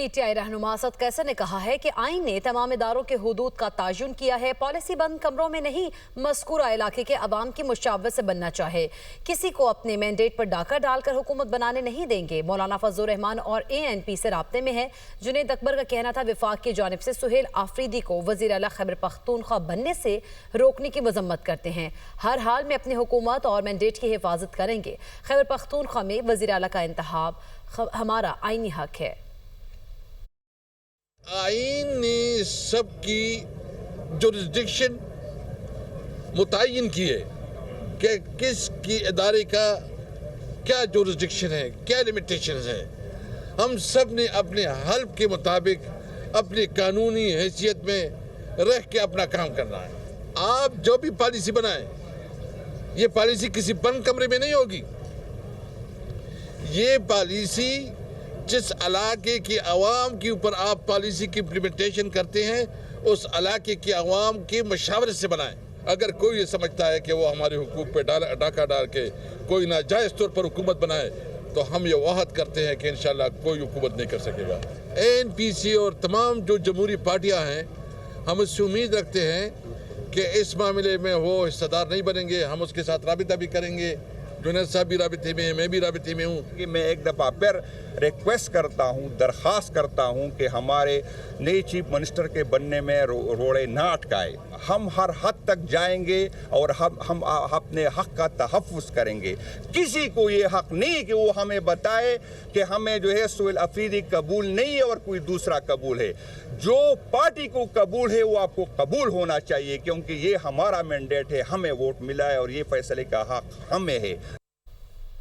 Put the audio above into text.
P T I رہنما اسد قیصر نے کہا ہے کہ آئین نے تمام اداروں کے حدود کا تعین کیا ہے، پالیسی بند کمروں میں نہیں، مذکورہ علاقے کے عوام کی مشاورت سے بننا چاہے، کسی کو اپنے مینڈیٹ پر ڈاکہ ڈال کر حکومت بنانے نہیں دیں گے۔ مولانا فضل الرحمان اور اے این پی سے رابطے میں ہیں۔ جنید اکبر کا کہنا تھا وفاق کی جانب سے سہیل آفریدی کو وزیر اعلیٰ خیبر پختونخوا بننے سے روکنے کی مذمت کرتے ہیں، ہر حال میں اپنی حکومت اور مینڈیٹ کی حفاظت کریں گے۔ خیبر پختونخوا میں وزیر اعلیٰ کا انتخاب ہمارا آئینی حق ہے۔ آئین نے سب کی جورسڈکشن متعین کی ہے کہ کس کی ادارے کا کیا جورسڈکشن ہے، کیا لیمیٹیشنز ہیں۔ ہم سب نے اپنے حلف کے مطابق اپنی قانونی حیثیت میں رہ کے اپنا کام کرنا ہے۔ آپ جو بھی پالیسی بنائیں، یہ پالیسی کسی بند کمرے میں نہیں ہوگی۔ یہ پالیسی جس علاقے کی عوام کے اوپر آپ پالیسی کی امپلیمنٹیشن کرتے ہیں، اس علاقے کی عوام کی مشاورت سے بنائیں۔ اگر کوئی یہ سمجھتا ہے کہ وہ ہمارے حقوق پہ ڈاکہ ڈال کے کوئی ناجائز طور پر حکومت بنائے، تو ہم یہ وعد کرتے ہیں کہ انشاءاللہ کوئی حکومت نہیں کر سکے گا۔ اے این پی سی اور تمام جو جمہوری پارٹیاں ہیں، ہم اس سے امید رکھتے ہیں کہ اس معاملے میں وہ حصہ دار نہیں بنیں گے۔ ہم اس کے ساتھ رابطہ بھی کریں گے۔ جنید صاحب بھی رابطے میں ہیں، میں بھی رابطے میں ہوں۔ کہ میں ایک دفعہ پھر ریکویسٹ کرتا ہوں، درخواست کرتا ہوں کہ ہمارے نئے چیف منسٹر کے بننے میں روڑے نہ اٹکائے۔ ہم ہر حد تک جائیں گے اور ہم اپنے حق کا تحفظ کریں گے۔ کسی کو یہ حق نہیں کہ وہ ہمیں بتائے کہ ہمیں جو ہے سہیل آفریدی قبول نہیں ہے اور کوئی دوسرا قبول ہے۔ جو پارٹی کو قبول ہے وہ آپ کو قبول ہونا چاہیے، کیونکہ یہ ہمارا مینڈیٹ ہے، ہمیں ووٹ ملا ہے اور یہ فیصلے کا حق ہمیں ہے۔